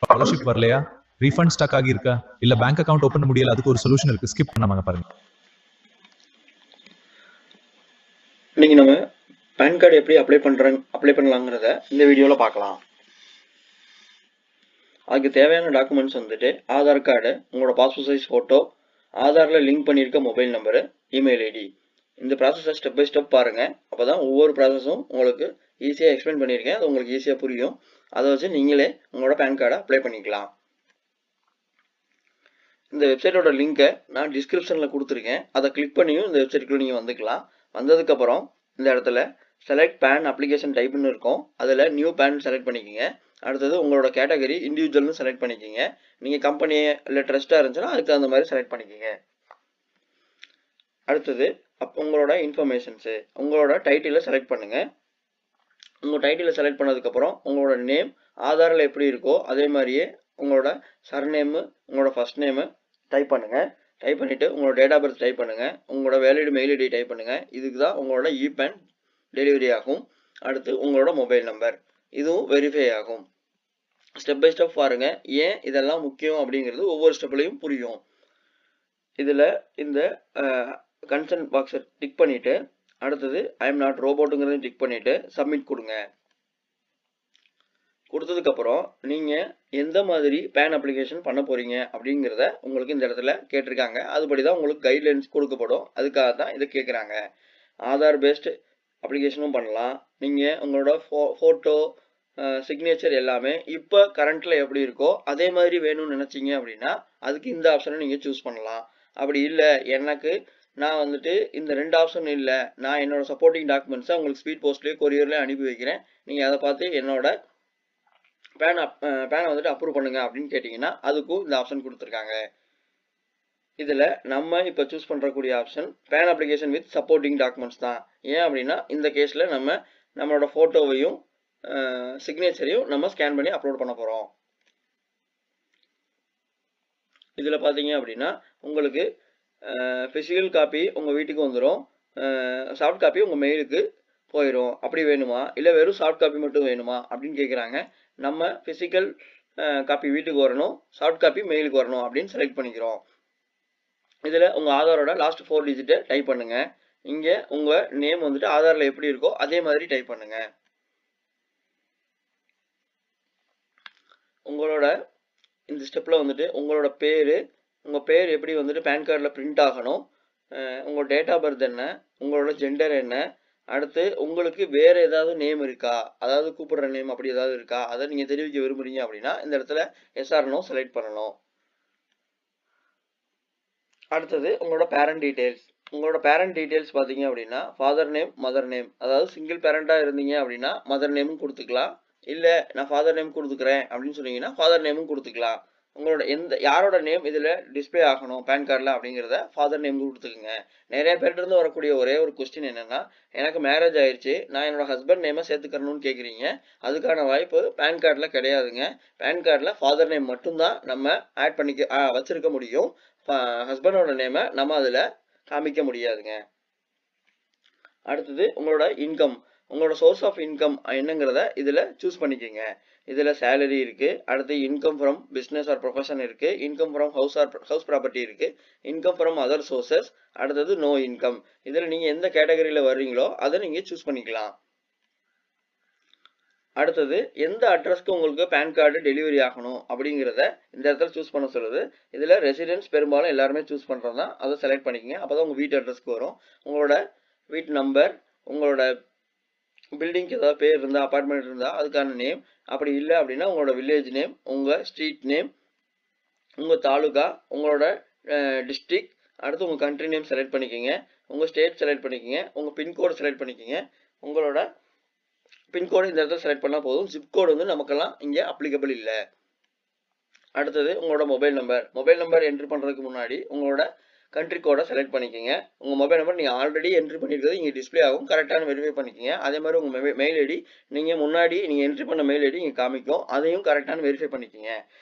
Scholarship வரலையா, refund stuck ஆகியிருக்கா, இல்ல bank account open பண்ண முடியல, அதுக்கு ஒரு சொல்யூஷன் இருக்கு. ஸ்கிப் பண்ணாம பாருங்க. இன்னைக்கு நம்ம பேன் கார்டு எப்படி அப்ளை பண்ணலாங்கிறத இந்த வீடியோவில் பார்க்கலாம். அதுக்கு தேவையான டாக்குமெண்ட்ஸ் வந்துட்டு ஆதார் கார்டு, உங்களோட பாஸ்போர்ட் சைஸ் ஃபோட்டோ, ஆதாரில் லிங்க் பண்ணியிருக்க மொபைல் நம்பரு, இமெயில் ஐடி. இந்த ப்ராசஸை ஸ்டெப் பை ஸ்டெப் பாருங்கள். அப்போ தான் ஒவ்வொரு ப்ராசஸும் உங்களுக்கு ஈஸியாக எக்ஸ்பிளைன் பண்ணியிருக்கேன். அது உங்களுக்கு ஈஸியாக புரியும். அதை வச்சு நீங்களே உங்களோட பேன் கார்டை அப்ளை பண்ணிக்கலாம். இந்த வெப்சைட்டோட லிங்கை நான் டிஸ்கிரிப்ஷனில் கொடுத்துருக்கேன். அதை கிளிக் பண்ணியும் இந்த வெப்சைட்டுக்குள்ளே நீங்கள் வந்துக்கலாம். வந்ததுக்கப்புறம் இந்த இடத்துல செலக்ட் பேன் அப்ளிகேஷன் டைப்னு இருக்கும். அதில் நியூ பேன் செலக்ட் பண்ணிக்கோங்க. அடுத்தது உங்களோட கேட்டகரி இண்டிவிஜுவல்னு செலக்ட் பண்ணிக்கோங்க. நீங்கள் கம்பெனி இல்லை ட்ரஸ்ட்டாக இருந்துச்சுன்னா அதுக்கு அந்த மாதிரி செலக்ட் பண்ணிக்கோங்க. அடுத்தது உங்களோட இன்ஃபர்மேஷன்ஸு, உங்களோட டைட்டிலை செலக்ட் பண்ணுங்கள். உங்கள் டைட்டிலை செலக்ட் பண்ணதுக்கப்புறம் உங்களோட நேம் ஆதாரில் எப்படி இருக்கோ அதே மாதிரியே உங்களோட சர்நேமு, உங்களோட ஃபர்ஸ்ட் நேமு டைப் பண்ணுங்கள். டைப் பண்ணிவிட்டு உங்களோட டேட் ஆஃப் பர்த் டைப் பண்ணுங்கள். உங்களோட வேலிட் மெயில் ஐடி டைப் பண்ணுங்கள். இதுக்கு தான் உங்களோட இபேன் டெலிவரி ஆகும். அடுத்து உங்களோட மொபைல் நம்பர், இதுவும் வெரிஃபை ஆகும். ஸ்டெப் பை ஸ்டெப் பாருங்கள். ஏன் இதெல்லாம் முக்கியம் அப்படிங்கிறது ஒவ்வொரு ஸ்டெப்லையும் புரியும். இதில் இந்த கன்சர்ன் பாக்ஸை டிக் பண்ணிவிட்டு அடுத்தது ஐ எம் நாட் ரோபோட்டுங்கிறதையும் டிக் பண்ணிவிட்டு சப்மிட் கொடுங்க. கொடுத்ததுக்கப்புறம் நீங்கள் எந்த மாதிரி பேன் அப்ளிகேஷன் பண்ண போகிறீங்க அப்படிங்கிறத உங்களுக்கு இந்த இடத்துல கேட்டிருக்காங்க. அதுபடி தான் உங்களுக்கு கைட்லைன்ஸ் கொடுக்கப்படும். அதுக்காக தான் இதை கேட்குறாங்க. ஆதார் பேஸ்டு அப்ளிகேஷனும் பண்ணலாம். நீங்கள் உங்களோட ஃபோட்டோ, சிக்னேச்சர் எல்லாமே இப்போ கரண்ட்டில் எப்படி இருக்கோ அதே மாதிரி வேணும்னு நினச்சிங்க அப்படின்னா அதுக்கு இந்த ஆப்ஷனை நீங்கள் சூஸ் பண்ணலாம். அப்படி இல்லை எனக்கு நான் வந்துட்டு இந்த 2 ஆப்ஷன் இல்லை, நான் என்னோட சப்போர்ட்டிங் டாக்குமெண்ட்ஸை உங்களுக்கு ஸ்பீட் போஸ்ட்லேயே கொரியர்லேயே அனுப்பி வைக்கிறேன், நீங்கள் அதை பார்த்து என்னோட பேனை வந்துட்டு அப்ரூவ் பண்ணுங்க அப்படின்னு கேட்டிங்கன்னா அதுக்கும் இந்த ஆப்ஷன் கொடுத்துருக்காங்க. இதில் நம்ம இப்போ சூஸ் பண்ணுறக்கூடிய option PAN application with supporting documents தான். ஏன் அப்படின்னா இந்த கேஸில் நம்மளோட ஃபோட்டோவையும் சிக்னேச்சரையும் நம்ம ஸ்கேன் பண்ணி அப்லோட் பண்ண போகிறோம். இதில் பார்த்தீங்க அப்படின்னா உங்களுக்கு ஃபிசிக்கல் காப்பி உங்கள் வீட்டுக்கு வந்துடும், சாஃப்ட் காப்பி உங்கள் மெயிலுக்கு போயிடும். அப்படி வேணுமா இல்லை வெறும் சாஃப்ட் காப்பி மட்டும் வேணுமா அப்படின்னு கேட்குறாங்க. நம்ம ஃபிசிக்கல் காப்பி வீட்டுக்கு வரணும், சாஃப்ட் காப்பி மெயிலுக்கு வரணும் அப்படின்னு செலக்ட் பண்ணிக்கிறோம். இதில் உங்கள் ஆதாரோட லாஸ்ட் 4 டிஜிட்டை டைப் பண்ணுங்கள். இங்கே உங்கள் நேம் வந்துட்டு ஆதாரில் எப்படி இருக்கோ அதே மாதிரி டைப் பண்ணுங்கள். உங்களோட இந்த ஸ்டெப்பில் வந்துட்டு உங்களோட பேர், உங்கள் பேர் எப்படி வந்துட்டு பேன் கார்டில் பிரிண்ட் ஆகணும், உங்கள் டேட் ஆஃப் பர்த் என்ன, உங்களோட ஜெண்டர் என்ன, அடுத்து உங்களுக்கு வேறு ஏதாவது நேம் இருக்கா, அதாவது கூப்பிடுற நேம் அப்படி ஏதாவது இருக்கா, அதை நீங்கள் தெரிவிக்க விரும்புகிறீங்க அப்படின்னா இந்த இடத்துல எஸ்ஆர்னோ செலக்ட் பண்ணணும். அடுத்தது உங்களோட பேரண்ட் டீட்டெயில்ஸ். உங்களோட பேரண்ட் டீட்டெயில்ஸ் பார்த்தீங்க அப்படின்னா ஃபாதர் நேம், மதர் நேம், அதாவது சிங்கிள் பேரண்டாக இருந்தீங்க அப்படின்னா மதர் நேமும் கொடுத்துக்கலாம். இல்லை நான் ஃபாதர் நேம் கொடுத்துக்கிறேன் அப்படின்னு சொன்னீங்கன்னா ஃபாதர் நேமும் கொடுத்துக்கலாம். உங்களோட யாரோட நேம் இதில் டிஸ்பிளே ஆகணும் பேன் கார்டில் அப்படிங்கிறத ஃபாதர் நேம் கொடுத்துக்குங்க. நிறைய பேர்கிட்ட வரக்கூடிய ஒரே ஒரு கொஸ்டின் என்னென்னா, எனக்கு மேரேஜ் ஆயிடுச்சு, நான் என்னோட ஹஸ்பண்ட் நேமை சேர்த்துக்கணும்னு கேட்குறீங்க. அதுக்கான வாய்ப்பு பேன் கார்டில் கிடையாதுங்க. பேன் கார்டில் ஃபாதர் நேம் மட்டும்தான் நம்ம ஆட் பண்ணிக்க வச்சுருக்க முடியும். ஹஸ்பண்டோட நேமை நம்ம அதில் காமிக்க முடியாதுங்க. அடுத்தது உங்களோட இன்கம், உங்களோட சோர்ஸ் ஆஃப் இன்கம் என்னங்கிறத இதில் சூஸ் பண்ணிக்கோங்க. இதில் சேலரி இருக்குது, அடுத்து income from business or profession இருக்குது, இன்கம் ஃப்ரம் ஹவுஸ் ப்ராப்பர்ட்டி இருக்குது, இன்கம் ஃப்ரம் அதர் சோர்சஸ், அடுத்தது நோ இன்கம். இதில் நீங்கள் எந்த கேட்டகரியில் வர்றீங்களோ அதை நீங்கள் சூஸ் பண்ணிக்கலாம். அடுத்தது எந்த அட்ரஸ்க்கு உங்களுக்கு பேன் கார்டு டெலிவரி ஆகணும் அப்படிங்கிறத இந்த இடத்துல சூஸ் பண்ண சொல்லுது. இதில் ரெசிடென்ஸ் பெரும்பாலும் எல்லாருமே சூஸ் பண்ணுறது தான், அதை செலக்ட் பண்ணிக்கோங்க. அப்போ தான் உங்கள் வீட்டு அட்ரஸ்க்கு வரும். உங்களோட வீட்டு நம்பர், உங்களோட பில்டிங்க்கு ஏதாவது பேர் இருந்தால், அப்பார்ட்மெண்ட் இருந்தால் அதுக்கான நேம், அப்படி இல்லை அப்படின்னா உங்களோட வில்லேஜ் நேம், உங்கள் ஸ்ட்ரீட் நேம், உங்கள் தாலுகா, உங்களோட டிஸ்ட்ரிக்ட், அடுத்து உங்கள் கண்ட்ரி நேம் செலக்ட் பண்ணிக்கோங்க, உங்கள் ஸ்டேட் செலக்ட் பண்ணிக்கோங்க, உங்கள் பின்கோடு செலக்ட் பண்ணிக்கோங்க. உங்களோட பின்கோடு இந்த இடத்துல செலக்ட் பண்ணால் போதும். ஜிப் கோடு வந்து நமக்கெல்லாம் இங்கே அப்ளிகபிள் இல்லை. அடுத்தது உங்களோட மொபைல் நம்பர் என்ட்ரி பண்ணுறதுக்கு முன்னாடி உங்களோட கண்ட்ரி கோடை செலக்ட் பண்ணிக்கோங்க. உங்கள் மொபைல் நம்பர் நீங்கள் ஆல்ரெடி என்ட்ரி பண்ணியிருக்கிறது இங்கே டிஸ்பிளே ஆகும், கரெக்டான வெரிஃபை பண்ணிக்கோங்க. அதே மாதிரி உங்கள் மெயில் ஐடி நீங்கள் முன்னாடி நீங்கள் என்ட்ரி பண்ண மெயில் ஐடி இங்கே காமிக்கும், அதையும் கரெக்டான வெரிஃபை பண்ணிக்கோங்க.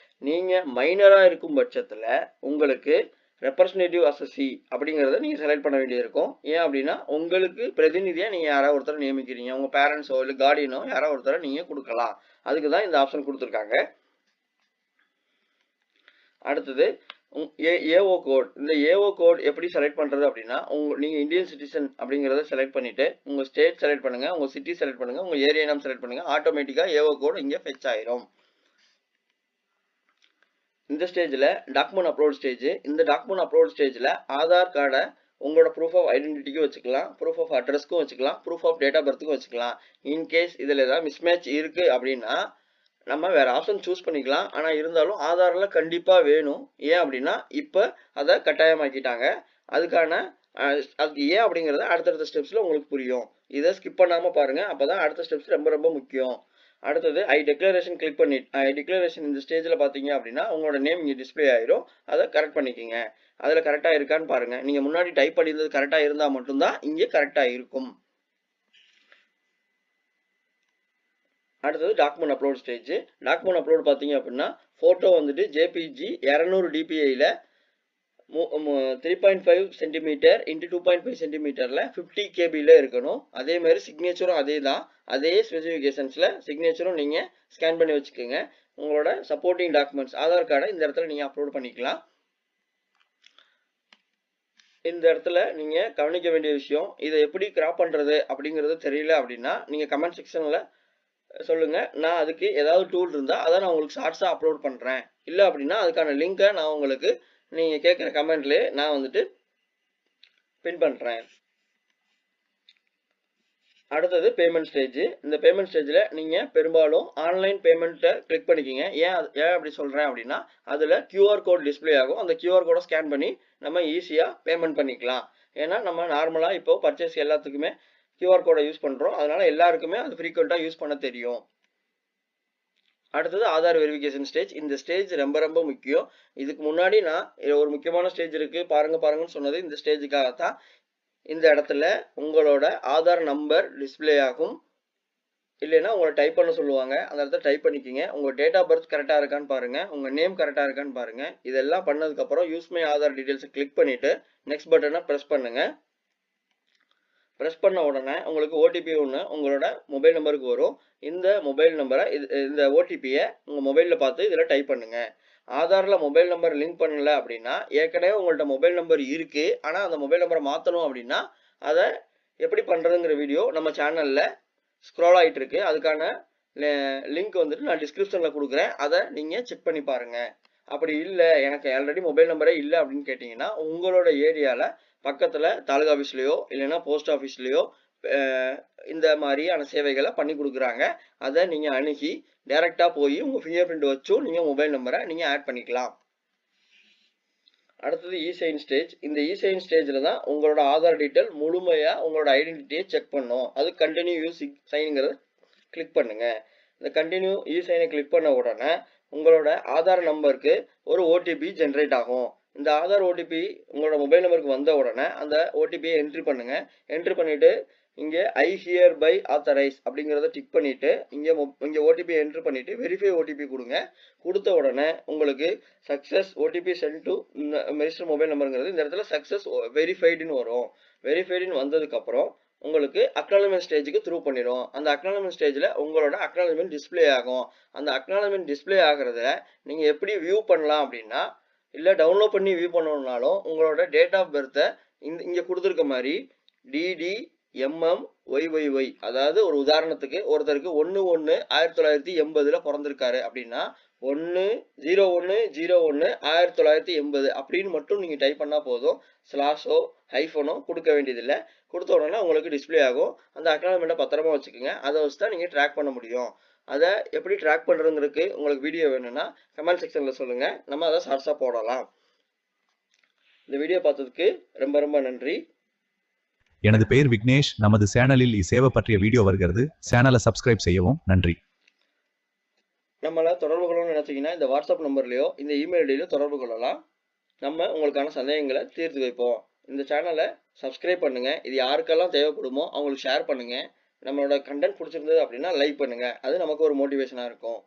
நீங்கள் மைனராக இருக்கும் பட்சத்தில் உங்களுக்கு ரெப்ரசன்டேட்டிவ் அசஸி அப்படிங்கிறத நீங்கள் செலக்ட் பண்ண வேண்டியிருக்கும். ஏன் அப்படின்னா உங்களுக்கு பிரதிநிதியாக நீங்கள் யாராவது ஒருத்தரை நியமிக்கிறீங்க, உங்கள் பேரண்ட்ஸோ இல்லை கார்டியனோ யாராவது ஒருத்தரை நீங்கள் கொடுக்கலாம். அதுக்கு தான் இந்த ஆப்ஷன் கொடுத்துருக்காங்க. அடுத்தது ஏஓ கோட். இந்த ஏஓ கோட் எப்படி செலக்ட் பண்றது அப்படின்னா, நீங்க இந்தியன் சிட்டிசன் அப்படிங்கிறத செலக்ட் பண்ணிட்டு உங்க ஸ்டேட் செலக்ட் பண்ணுங்க, உங்க சிட்டி செலக்ட் பண்ணுங்க, உங்க ஏரியா நேம் செலக்ட் பண்ணுங்க. ஆட்டோமேட்டிக்கா ஏஓ கோட் இங்க ஃபெச் ஆயிரும். இந்த ஸ்டேஜ்ல டாக்குமெண்ட் அப்லோட் ஸ்டேஜ். இந்த டாக்குமெண்ட் அப்லோட் ஸ்டேஜ்ல ஆதார் கார்டை உங்களோட ப்ரூஃப் ஆஃப் ஐடென்டிட்டிக்கும் வச்சுக்கலாம், ப்ரூஃப் ஆஃப் அட்ரஸ்க்கும் வச்சுக்கலாம், ப்ரூஃப் ஆஃப் டேட் ஆஃப் பர்த்துக்கும் வச்சுக்கலாம். இன்கேஸ் இதில் ஏதாவது மிஸ்மேட்ச் இருக்கு அப்படின்னா நம்ம வேற ஆப்ஷன் சூஸ் பண்ணிக்கலாம். ஆனால் இருந்தாலும் ஆதாரில் கண்டிப்பாக வேணும். ஏன் அப்படின்னா இப்போ அதை கட்டாயமாக்கிட்டாங்க. அதுக்கு ஏன் அப்படிங்கிறத அடுத்தடுத்த ஸ்டெப்ஸில் உங்களுக்கு புரியும். இதை ஸ்கிப் பண்ணாமல் பாருங்கள், அப்போ தான் அடுத்த ஸ்டெப்ஸ் ரொம்ப ரொம்ப முக்கியம். அடுத்தது ஐ டிக்ளரேஷன் கிளிக் பண்ணி ஐ டிக்ளரேஷன் இந்த ஸ்டேஜில் பார்த்தீங்க அப்படின்னா உங்களோட நேம் இங்கே டிஸ்பிளே ஆயிரும். அதை கரெக்ட் பண்ணிக்கோங்க. அதில் கரெக்டாக இருக்கான்னு பாருங்கள். நீங்கள் முன்னாடி டைப் பண்ணியிருந்தது கரெக்டாக இருந்தால் மட்டும்தான் இங்கே கரெக்டாக இருக்கும். அடுத்தது document upload stage. Document upload பார்த்தீங்க அப்படின்னா ஃபோட்டோ வந்துட்டு ஜேபிஜி 200 டிபிஐயில் 3.5 சென்டிமீட்டர் இன்ட்டு 2.5 சென்டிமீட்டரில் 50 கேபியில் இருக்கணும். அதே மாதிரி சிக்னேச்சரும் அதே தான், அதே ஸ்பெசிஃபிகேஷன்ஸில் சிக்னேச்சரும் நீங்கள் ஸ்கேன் பண்ணி வச்சுக்கோங்க. உங்களோட சப்போர்ட்டிங் டாக்குமெண்ட்ஸ் ஆதார் கார்டை இந்த இடத்துல நீங்கள் அப்லோட் பண்ணிக்கலாம். இந்த இடத்துல நீங்கள் கவனிக்க வேண்டிய விஷயம், இதை எப்படி கிராப் பண்ணுறது அப்படிங்கிறது தெரியல அப்படின்னா நீங்கள் கமெண்ட் செக்ஷனில் சொல்லுங்கள். நான் அதுக்கு ஏதாவது டூல் இருந்தால் அதை நான் உங்களுக்கு ஷார்ட்ஸாக அப்லோட் பண்ணுறேன். இல்லை அப்படின்னா அதுக்கான லிங்கை நான் உங்களுக்கு நீங்கள் கேட்குற கமெண்ட்லேயே நான் வந்துட்டு பின் பண்ணுறேன். அடுத்தது பேமெண்ட் ஸ்டேஜ். இந்த பேமெண்ட் ஸ்டேஜில் நீங்கள் பெரும்பாலும் ஆன்லைன் பேமெண்ட்டை கிளிக் பண்ணிக்கிங்க. ஏன் அப்படி சொல்கிறேன் அப்படின்னா அதில் QR கோட் டிஸ்பிளே ஆகும். அந்த QR கோடை ஸ்கேன் பண்ணி நம்ம ஈஸியாக பேமெண்ட் பண்ணிக்கலாம். ஏன்னா நம்ம நார்மலாக இப்போ பர்ச்சேஸ் எல்லாத்துக்குமே QR கோடை யூஸ் பண்ணுறோம். அதனால் எல்லாருக்குமே அது ஃப்ரீக்வெண்ட்டாக யூஸ் பண்ண தெரியும். அடுத்தது ஆதார் வெரிஃபிகேஷன் ஸ்டேஜ். இந்த ஸ்டேஜ் ரொம்ப ரொம்ப முக்கியம். இதுக்கு முன்னாடி நான் ஒரு முக்கியமான ஸ்டேஜ் இருக்குது பாருங்கன்னு சொன்னது இந்த ஸ்டேஜுக்காகத்தான். இந்த இடத்துல உங்களோட ஆதார் நம்பர் டிஸ்பிளே ஆகும். இல்லைன்னா உங்களை டைப் பண்ண சொல்லுவாங்க. அந்த இடத்துல டைப் பண்ணிக்கிங்க. உங்கள் டேட் ஆஃப் பர்த் கரெக்டாக இருக்கான்னு பாருங்கள், உங்கள் நேம் கரெக்டாக இருக்கான்னு பாருங்கள். இதெல்லாம் பண்ணதுக்கப்புறம் யூஸ் மை ஆதார் டீட்டெயில்ஸை கிளிக் பண்ணிவிட்டு நெக்ஸ்ட் பட்டனை ப்ரெஸ் பண்ணுங்கள். ப்ரெஸ் பண்ண உடனே உங்களுக்கு ஓடிபி ஒன்று உங்களோட மொபைல் நம்பருக்கு வரும். இந்த மொபைல் நம்பரை இந்த ஓடிபியை உங்கள் மொபைலில் பார்த்து இதில் டைப் பண்ணுங்கள். ஆதாரில் மொபைல் நம்பர் லிங்க் பண்ணல அப்படின்னா ஏற்கனவே உங்கள்கிட்ட மொபைல் நம்பர் இருக்குது, ஆனால் அந்த மொபைல் நம்பரை மாற்றணும் அப்படின்னா அதை எப்படி பண்ணுறதுங்கிற வீடியோ நம்ம சேனலில் ஸ்க்ரோல் ஆகிட்டு இருக்கு. அதுக்கான லிங்க் வந்துட்டு நான் டிஸ்கிரிப்ஷனில் கொடுக்குறேன். அதை நீங்கள் செக் பண்ணி பாருங்கள். அப்படி இல்லை எனக்கு ஆல்ரெடி மொபைல் நம்பரே இல்லை அப்படின்னு கேட்டிங்கன்னா உங்களோட ஏரியாவில் பக்கத்தில் தாலுகா ஆஃபீஸ்லேயோ இல்லைன்னா போஸ்ட் ஆஃபீஸ்லேயோ இந்த மாதிரியான சேவைகளை பண்ணி கொடுக்குறாங்க. அதை நீங்கள் அணுகி டைரெக்டாக போய் உங்கள் ஃபிங்கர் பிரிண்ட் வச்சும் நீங்கள் மொபைல் நம்பரை நீங்கள் ஆட் பண்ணிக்கலாம். அடுத்தது இசைன் ஸ்டேஜ். இந்த இசைன் ஸ்டேஜில் தான் உங்களோட ஆதார் டீட்டெயில் முழுமையாக உங்களோட ஐடென்டிட்டியை செக் பண்ணும். அது கண்டினியூ யூஸ் சைனுங்கிறத கிளிக் பண்ணுங்கள். இந்த கண்டினியூ இசைனை கிளிக் பண்ண உடனே உங்களோட ஆதார் நம்பருக்கு ஒரு ஓடிபி ஜென்ரேட் ஆகும். இந்த ஆதார் ஓடிபி உங்களோட மொபைல் நம்பருக்கு வந்த உடனே அந்த ஓடிபியை என்ட்ரி பண்ணுங்கள். என்ட்ரி பண்ணிவிட்டு இங்கே ஐ ஹியர் பை ஆத்தரைஸ் அப்படிங்கிறத டிக் பண்ணிவிட்டு இங்கே ஓடிபியை என்ட்ரி பண்ணிவிட்டு வெரிஃபை ஓடிபி கொடுங்க. கொடுத்த உடனே உங்களுக்கு success OTP sent to register mobile நம்பருங்கிறது இந்த இடத்துல சக்ஸஸ் வெரிஃபைடுன்னு வரும். வெரிஃபைடுன்னு வந்ததுக்கப்புறம் உங்களுக்கு அக்னாலஜ்மெண்ட் ஸ்டேஜுக்கு த்ரூ பண்ணிடும். அந்த அக்னாலஜ்மெண்ட் ஸ்டேஜில் உங்களோட அக்னாலஜ்மெண்ட் டிஸ்பிளே ஆகும். அந்த அக்னாலஜ்மெண்ட் டிஸ்பிளே ஆகிறத நீங்கள் எப்படி வியூ பண்ணலாம் அப்படின்னா, இல்லை டவுன்லோட் பண்ணி வியூ பண்ணணும்னாலும் உங்களோட டேட் ஆஃப் பர்த்தை இங்கே கொடுத்துருக்க மாதிரி DDMMYYY, அதாவது ஒரு உதாரணத்துக்கு ஒருத்தருக்கு 1/1/1980 பிறந்திருக்காரு அப்படின்னா 1/01/01/1980 அப்படின்னு மட்டும் நீங்கள் டைப் பண்ணால் போதும். ஸ்லாஷோ ஹைஃபனோ கொடுக்க வேண்டியதில்லை. கொடுத்த உடனே உங்களுக்கு டிஸ்பிளே ஆகும். அந்த அக்னாலஜ்மெண்ட்டை பத்திரமா வச்சுக்கோங்க. அதை வச்சு தான் நீங்கள் ட்ராக் பண்ண முடியும். அதை எப்படி ட்ராக் பண்ணுறதுங்கிறதுக்கு உங்களுக்கு வீடியோ வேணும்னா கமெண்ட் செக்ஷனில் சொல்லுங்கள், நம்ம அதை ஷார்ட்ஸாக போடலாம். இந்த வீடியோ பார்த்ததுக்கு ரொம்ப ரொம்ப நன்றி. எனது பெயர் விக்னேஷ். நமது சேனலில் இசேவை பற்றிய வீடியோ வருகிறது. சேனலை சப்ஸ்கிரைப் செய்யவும் நன்றி. நம்மளை தொடர்பு கொள்ளணும்னு நினச்சிங்கன்னா இந்த வாட்ஸ்அப் நம்பர்லையோ இந்த இமெயில் ஐடியிலையோ தொடர்பு கொள்ளலாம். நம்ம உங்களுக்கான சந்தேகங்களை தீர்த்து வைப்போம். இந்த சேனலை சப்ஸ்கிரைப் பண்ணுங்கள். இது யாருக்கெல்லாம் தேவைப்படுமோ அவங்களுக்கு ஷேர் பண்ணுங்கள். நம்மளோட கண்டென்ட் பிடிச்சிருந்தது அப்படின்னா லைக் பண்ணுங்கள். அது நமக்கு ஒரு மோட்டிவேஷனாக இருக்கும்.